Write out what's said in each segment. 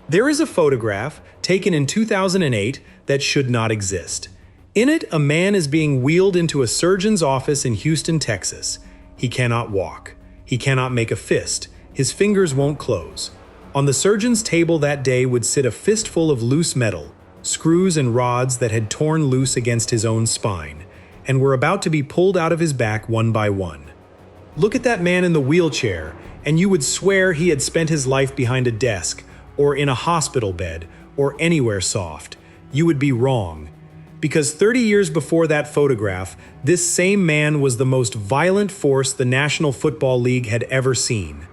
There is a photograph taken in 2008 that should not exist. In it, a man is being wheeled into a surgeon's office in Houston, Texas. He cannot walk. He cannot make a fist. His fingers won't close. On the surgeon's table that day would sit a fistful of loose metal, screws and rods that had torn loose against his own spine, and were about to be pulled out of his back one by one. Look at that man in the wheelchair, and you would swear he had spent his life behind a desk, or in a hospital bed, or anywhere soft. You would be wrong. Because 30 years before that photograph, this same man was the most violent force the National Football League had ever seen.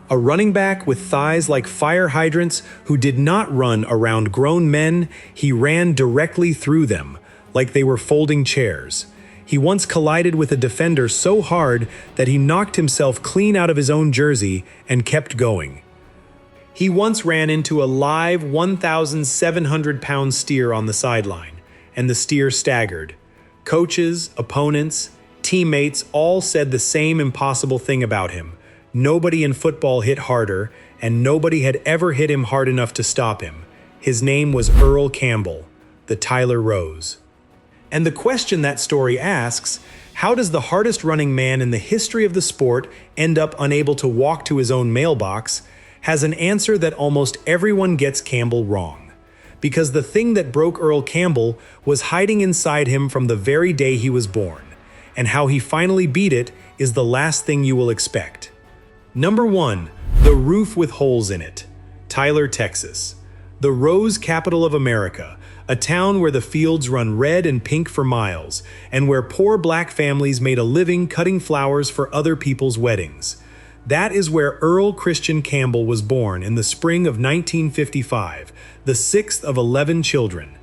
A running back with thighs like fire hydrants who did not run around grown men, he ran directly through them, like they were folding chairs. He once collided with a defender so hard that he knocked himself clean out of his own jersey and kept going. He once ran into a live 1,700-pound steer on the sideline, and the steer staggered. Coaches, opponents, teammates all said the same impossible thing about him. Nobody in football hit harder, and nobody had ever hit him hard enough to stop him. His name was Earl Campbell, the Tyler Rose. And the question that story asks, how does the hardest running man in the history of the sport end up unable to walk to his own mailbox, has an answer that almost everyone gets Campbell wrong. Because the thing that broke Earl Campbell was hiding inside him from the very day he was born, and how he finally beat it is the last thing you will expect. Number 1, the roof with holes in it. Tyler, Texas. The Rose capital of America, a town where the fields run red and pink for miles, and where poor black families made a living cutting flowers for other people's weddings. That is where Earl Christian Campbell was born in the spring of 1955, the 6th of 11 children.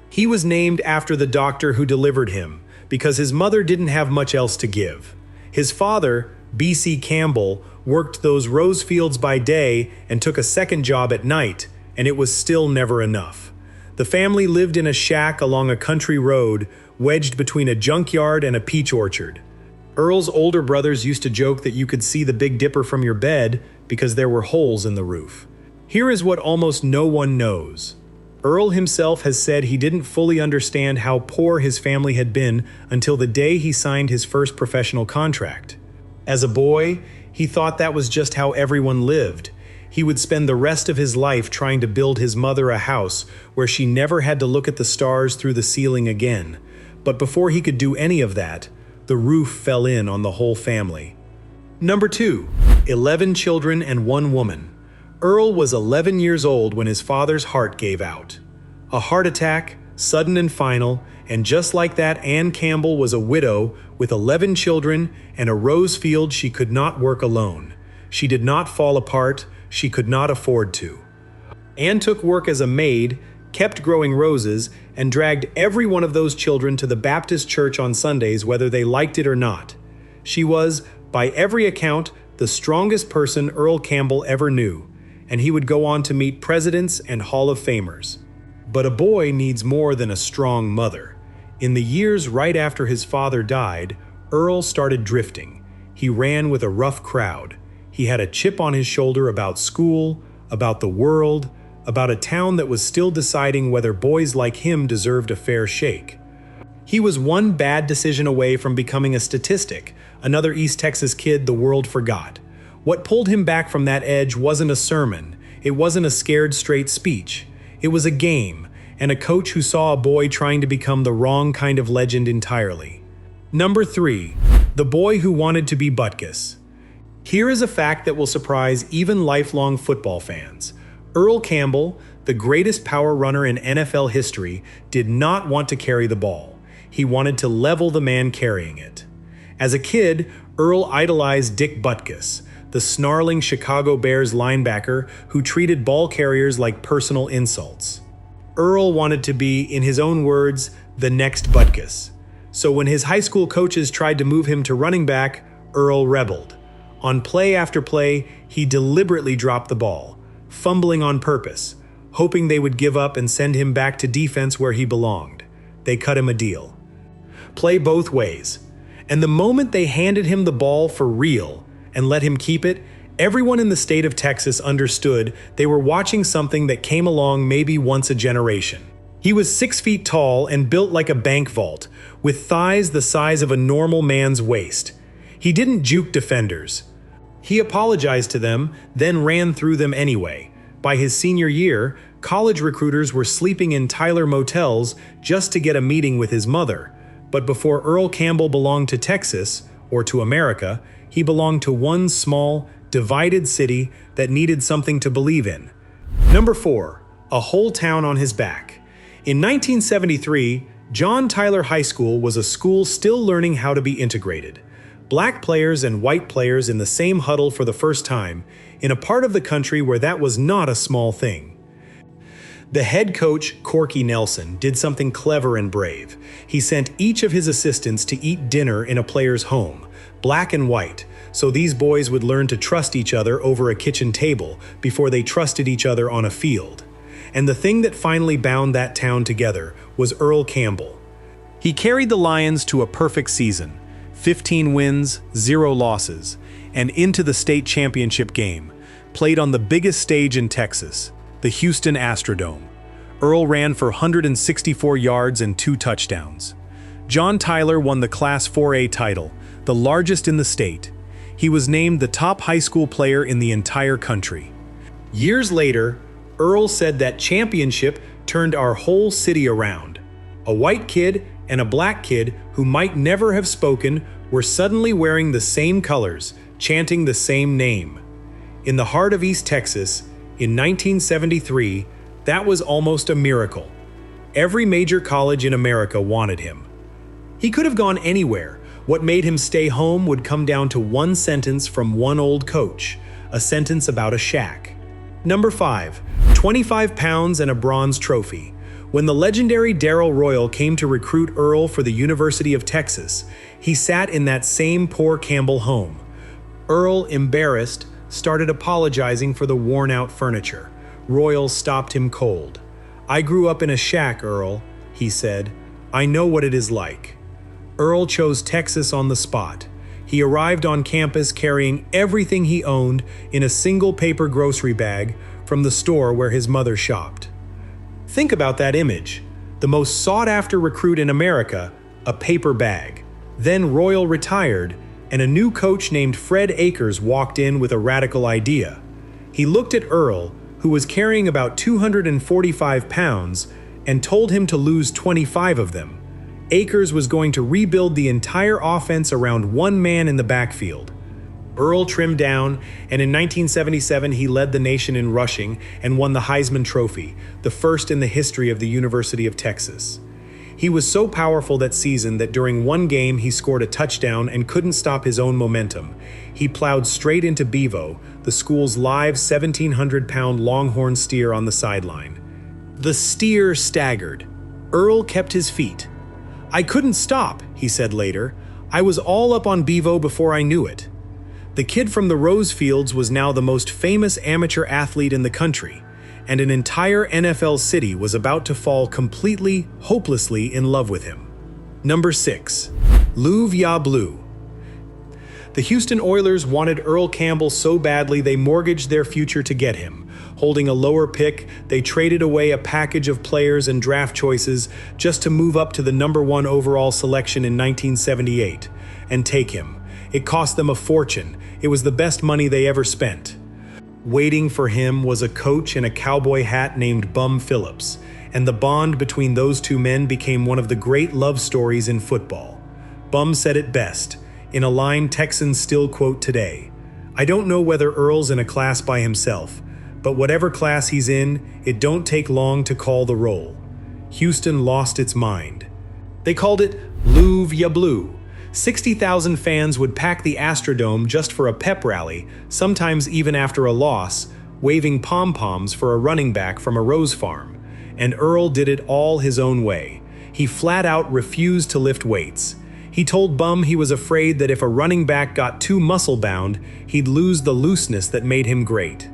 He was named after the doctor who delivered him, because his mother didn't have much else to give. His father, B.C. Campbell, worked those rose fields by day and took a second job at night, and it was still never enough. The family lived in a shack along a country road, wedged between a junkyard and a peach orchard. Earl's older brothers used to joke that you could see the Big Dipper from your bed because there were holes in the roof. Here is what almost no one knows. Earl himself has said he didn't fully understand how poor his family had been until the day he signed his first professional contract. As a boy, he thought that was just how everyone lived. He would spend the rest of his life trying to build his mother a house where she never had to look at the stars through the ceiling again. But before he could do any of that, the roof fell in on the whole family. Number 2, 11 children and 1 woman. Earl was 11 years old when his father's heart gave out. A heart attack, sudden and final, and just like that, Ann Campbell was a widow with 11 children and a rose field she could not work alone. She did not fall apart, she could not afford to. Ann took work as a maid, kept growing roses, and dragged every one of those children to the Baptist church on Sundays whether they liked it or not. She was, by every account, the strongest person Earl Campbell ever knew, and he would go on to meet presidents and Hall of Famers. But a boy needs more than a strong mother. In the years right after his father died, Earl started drifting. He ran with a rough crowd. He had a chip on his shoulder about school, about the world, about a town that was still deciding whether boys like him deserved a fair shake. He was one bad decision away from becoming a statistic, another East Texas kid the world forgot. What pulled him back from that edge wasn't a sermon, it wasn't a scared straight speech. It was a game, and a coach who saw a boy trying to become the wrong kind of legend entirely. Number 3, the boy who wanted to be Butkus. Here is a fact that will surprise even lifelong football fans. Earl Campbell, the greatest power runner in NFL history, did not want to carry the ball. He wanted to level the man carrying it. As a kid, Earl idolized Dick Butkus, the snarling Chicago Bears linebacker who treated ball carriers like personal insults. Earl wanted to be, in his own words, the next Butkus. So when his high school coaches tried to move him to running back, Earl rebelled. On play after play, he deliberately dropped the ball, fumbling on purpose, hoping they would give up and send him back to defense where he belonged. They cut him a deal. Play both ways. And the moment they handed him the ball for real and let him keep it, Everyone in the state of Texas understood they were watching something that came along maybe once a generation. He was 6 feet tall and built like a bank vault, with thighs the size of a normal man's waist. He didn't juke defenders. He apologized to them, then ran through them anyway. By his senior year, college recruiters were sleeping in Tyler motels just to get a meeting with his mother. But before Earl Campbell belonged to Texas, or to America, he belonged to one small, divided city that needed something to believe in. Number 4. A whole town on his back. In 1973, John Tyler High School was a school still learning how to be integrated. Black players and white players in the same huddle for the first time, in a part of the country where that was not a small thing. The head coach, Corky Nelson, did something clever and brave. He sent each of his assistants to eat dinner in a player's home, black and white, so these boys would learn to trust each other over a kitchen table before they trusted each other on a field. And the thing that finally bound that town together was Earl Campbell. He carried the Lions to a perfect season, 15 wins, 0 losses, and into the state championship game, played on the biggest stage in Texas, the Houston Astrodome. Earl ran for 164 yards and 2 touchdowns. John Tyler won the Class 4A title, the largest in the state. He was named the top high school player in the entire country. Years later, Earl said that championship turned our whole city around. A white kid and a black kid who might never have spoken were suddenly wearing the same colors, chanting the same name. In the heart of East Texas, in 1973, that was almost a miracle. Every major college in America wanted him. He could have gone anywhere. What made him stay home would come down to one sentence from one old coach, a sentence about a shack. Number 5, 25 pounds and a bronze trophy. When the legendary Darrell Royal came to recruit Earl for the University of Texas, he sat in that same poor Campbell home. Earl, embarrassed, started apologizing for the worn-out furniture. Royal stopped him cold. "I grew up in a shack, Earl," he said. "I know what it is like." Earl chose Texas on the spot. He arrived on campus carrying everything he owned in a single paper grocery bag from the store where his mother shopped. Think about that image. The most sought-after recruit in America, a paper bag. Then Royal retired, and a new coach named Fred Akers walked in with a radical idea. He looked at Earl, who was carrying about 245 pounds, and told him to lose 25 of them. Akers was going to rebuild the entire offense around one man in the backfield. Earl trimmed down, and in 1977 he led the nation in rushing and won the Heisman Trophy, the first in the history of the University of Texas. He was so powerful that season that during one game he scored a touchdown and couldn't stop his own momentum. He plowed straight into Bevo, the school's live 1,700-pound longhorn steer on the sideline. The steer staggered. Earl kept his feet. "I couldn't stop," he said later. "I was all up on Bevo before I knew it." The kid from the Rose Fields was now the most famous amateur athlete in the country, and an entire NFL city was about to fall completely, hopelessly in love with him. Number 6. Luv Ya Blue. The Houston Oilers wanted Earl Campbell so badly they mortgaged their future to get him. Holding a lower pick, they traded away a package of players and draft choices just to move up to the number 1 overall selection in 1978 and take him. It cost them a fortune. It was the best money they ever spent. Waiting for him was a coach in a cowboy hat named Bum Phillips, and the bond between those two men became one of the great love stories in football. Bum said it best, in a line Texans still quote today. "I don't know whether Earl's in a class by himself, but whatever class he's in, it don't take long to call the roll." Houston lost its mind. They called it Luv Ya Blue. 60,000 fans would pack the Astrodome just for a pep rally, sometimes even after a loss, waving pom-poms for a running back from a rose farm. And Earl did it all his own way. He flat out refused to lift weights. He told Bum he was afraid that if a running back got too muscle-bound, he'd lose the looseness that made him great.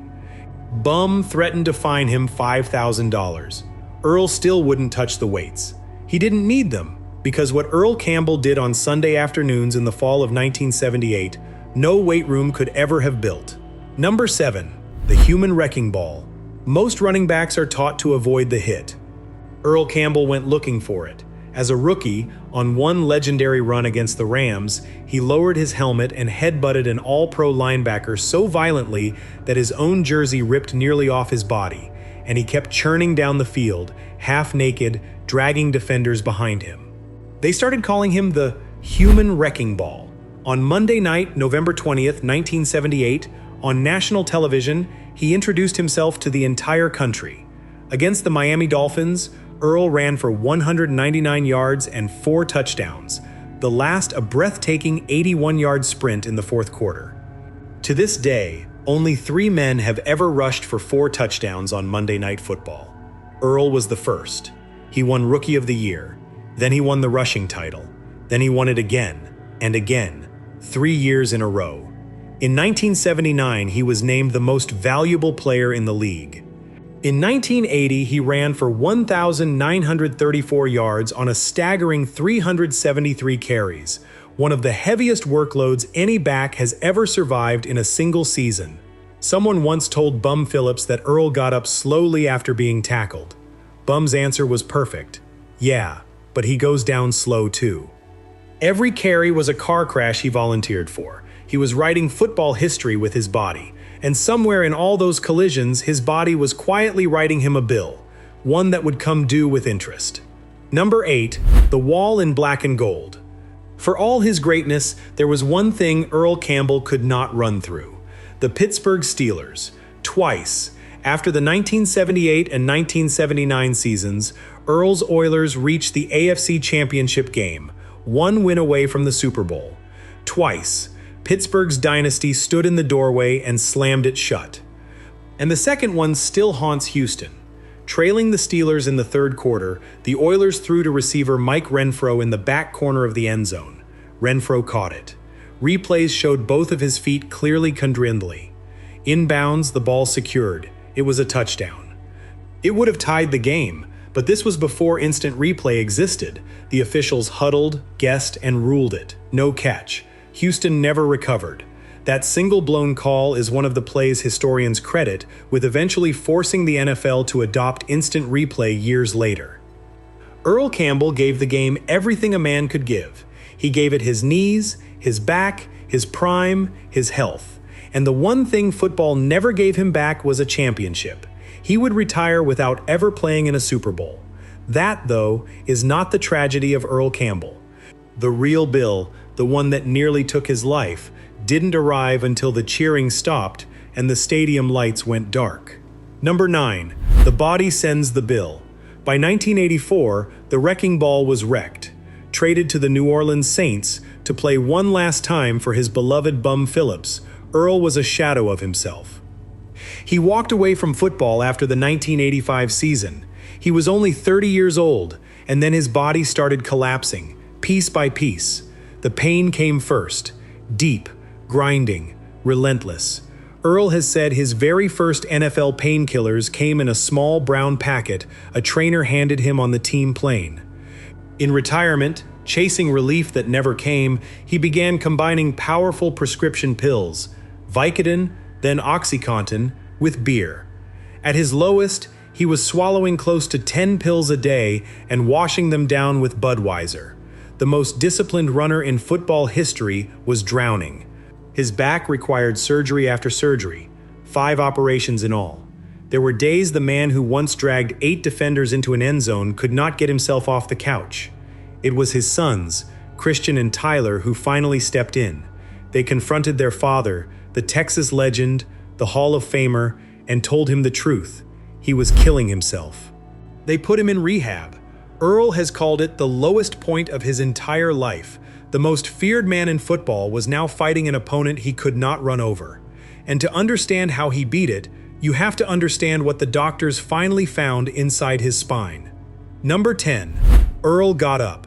Bum threatened to fine him $5,000. Earl still wouldn't touch the weights. He didn't need them, because what Earl Campbell did on Sunday afternoons in the fall of 1978, no weight room could ever have built. Number 7. The human wrecking ball. Most running backs are taught to avoid the hit. Earl Campbell went looking for it. As a rookie, on one legendary run against the Rams, he lowered his helmet and headbutted an all-pro linebacker so violently that his own jersey ripped nearly off his body, and he kept churning down the field, half naked, dragging defenders behind him. They started calling him the human wrecking ball. On Monday night, November 20th, 1978, on national television, he introduced himself to the entire country. Against the Miami Dolphins, Earl ran for 199 yards and 4 touchdowns, the last a breathtaking 81-yard sprint in the fourth quarter. To this day, only 3 men have ever rushed for 4 touchdowns on Monday Night Football. Earl was the first. He won Rookie of the Year. Then he won the rushing title. Then he won it again and again, 3 years in a row. In 1979, he was named the most valuable player in the league. In 1980, he ran for 1,934 yards on a staggering 373 carries, one of the heaviest workloads any back has ever survived in a single season. Someone once told Bum Phillips that Earl got up slowly after being tackled. Bum's answer was perfect. Yeah, but he goes down slow too. Every carry was a car crash he volunteered for. He was writing football history with his body. And somewhere in all those collisions, his body was quietly writing him a bill, one that would come due with interest. Number 8. The wall in black and gold. For all his greatness, there was one thing Earl Campbell could not run through: the Pittsburgh Steelers. Twice, after the 1978 and 1979 seasons, Earl's Oilers reached the AFC Championship game, 1 win away from the Super Bowl. Twice, Pittsburgh's dynasty stood in the doorway and slammed it shut. And the second one still haunts Houston. Trailing the Steelers in the third quarter, the Oilers threw to receiver Mike Renfro in the back corner of the end zone. Renfro caught it. Replays showed both of his feet clearly condrindly. Inbounds, the ball secured. It was a touchdown. It would have tied the game, but this was before instant replay existed. The officials huddled, guessed, and ruled it. No catch. Houston never recovered. That single blown call is one of the play's historians credit with eventually forcing the NFL to adopt instant replay years later. Earl Campbell gave the game everything a man could give. He gave it his knees, his back, his prime, his health. And the one thing football never gave him back was a championship. He would retire without ever playing in a Super Bowl. That, though, is not the tragedy of Earl Campbell. The real bill, the one that nearly took his life, didn't arrive until the cheering stopped and the stadium lights went dark. Number 9. The body sends the bill. By 1984, the wrecking ball was wrecked, traded to the New Orleans Saints to play one last time for his beloved Bum Phillips. Earl was a shadow of himself. He walked away from football after the 1985 season. He was only 30 years old, and then his body started collapsing, piece by piece. The pain came first, deep, grinding, relentless. Earl has said his very first NFL painkillers came in a small brown packet a trainer handed him on the team plane. In retirement, chasing relief that never came, he began combining powerful prescription pills, Vicodin, then OxyContin, with beer. At his lowest, he was swallowing close to 10 pills a day and washing them down with Budweiser. The most disciplined runner in football history was drowning. His back required surgery after surgery, 5 operations in all. There were days the man who once dragged 8 defenders into an end zone could not get himself off the couch. It was his sons, Christian and Tyler, who finally stepped in. They confronted their father, the Texas legend, the Hall of Famer, and told him the truth. He was killing himself. They put him in rehab. Earl has called it the lowest point of his entire life. The most feared man in football was now fighting an opponent he could not run over. And to understand how he beat it, you have to understand what the doctors finally found inside his spine. Number 10. Earl Got Up.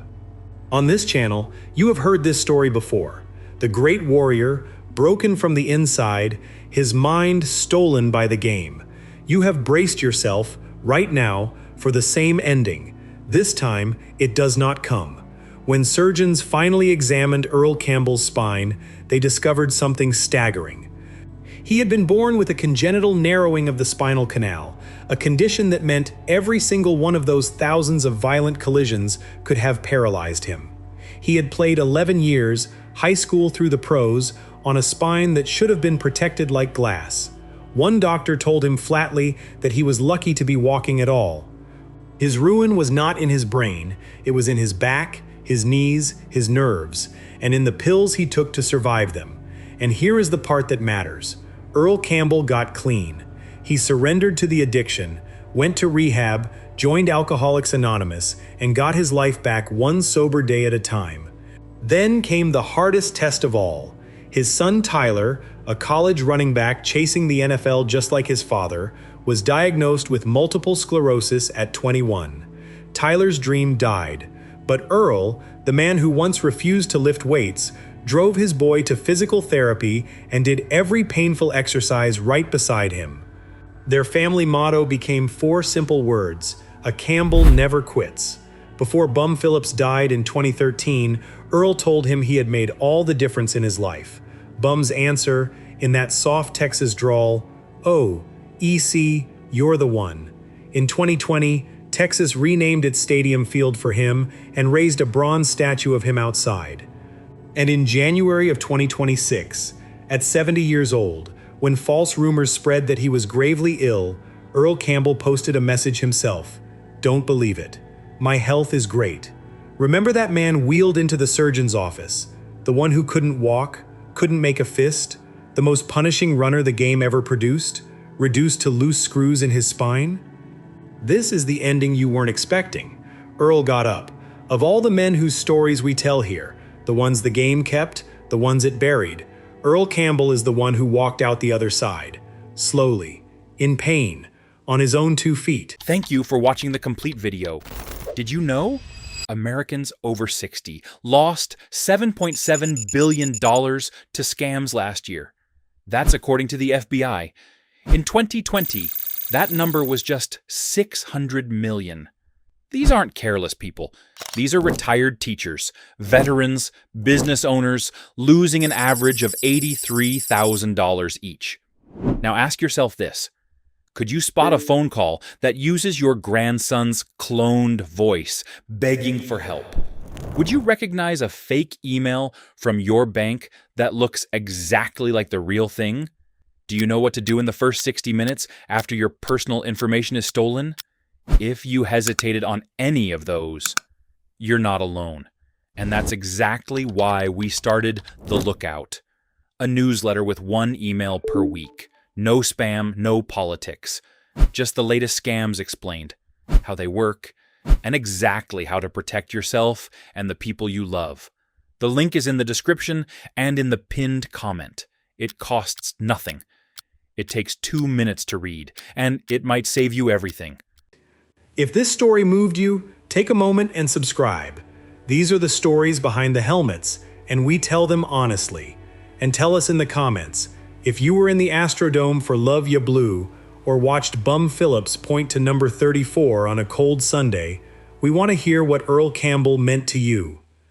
On this channel, you have heard this story before. The great warrior, broken from the inside, his mind stolen by the game. You have braced yourself, right now, for the same ending. This time, it does not come. When surgeons finally examined Earl Campbell's spine, they discovered something staggering. He had been born with a congenital narrowing of the spinal canal, a condition that meant every single one of those thousands of violent collisions could have paralyzed him. He had played 11 years, high school through the pros, on a spine that should have been protected like glass. One doctor told him flatly that he was lucky to be walking at all. His ruin was not in his brain, it was in his back, his knees, his nerves, and in the pills he took to survive them. And here is the part that matters. Earl Campbell got clean. He surrendered to the addiction, went to rehab, joined Alcoholics Anonymous, and got his life back one sober day at a time. Then came the hardest test of all. His son Tyler, a college running back chasing the NFL just like his father, was diagnosed with multiple sclerosis at 21. Tyler's dream died, but Earl, the man who once refused to lift weights, drove his boy to physical therapy and did every painful exercise right beside him. Their family motto became 4 simple words: a Campbell never quits. Before Bum Phillips died in 2013, Earl told him he had made all the difference in his life. Bum's answer, in that soft Texas drawl, "Oh, EC, you're the one." In 2020, Texas renamed its stadium field for him and raised a bronze statue of him outside. And in January of 2026, at 70 years old, when false rumors spread that he was gravely ill, Earl Campbell posted a message himself: "Don't believe it. My health is great." Remember that man wheeled into the surgeon's office, the one who couldn't walk, couldn't make a fist, the most punishing runner the game ever produced, reduced to loose screws in his spine? This is the ending you weren't expecting. Earl got up. Of all the men whose stories we tell here, the ones the game kept, the ones it buried, Earl Campbell is the one who walked out the other side, slowly, in pain, on his own 2 feet. Thank you for watching the complete video. Did you know? Americans over 60 lost $7.7 billion to scams last year. That's according to the FBI. In 2020, that number was just 600 million. These aren't careless people. These are retired teachers, veterans, business owners, losing an average of $83,000 each. Now ask yourself this. Could you spot a phone call that uses your grandson's cloned voice, begging for help? Would you recognize a fake email from your bank that looks exactly like the real thing? Do you know what to do in the first 60 minutes after your personal information is stolen? If you hesitated on any of those, you're not alone. And that's exactly why we started The Lookout, a newsletter with 1 email per week. No spam, no politics. Just the latest scams explained, how they work, and exactly how to protect yourself and the people you love. The link is in the description and in the pinned comment. It costs nothing. It takes 2 minutes to read, and it might save you everything. If this story moved you, take a moment and subscribe. These are the stories behind the helmets, and we tell them honestly. And tell us in the comments, if you were in the Astrodome for Luv Ya Blue or watched Bum Phillips point to number 34 on a cold Sunday, we want to hear what Earl Campbell meant to you.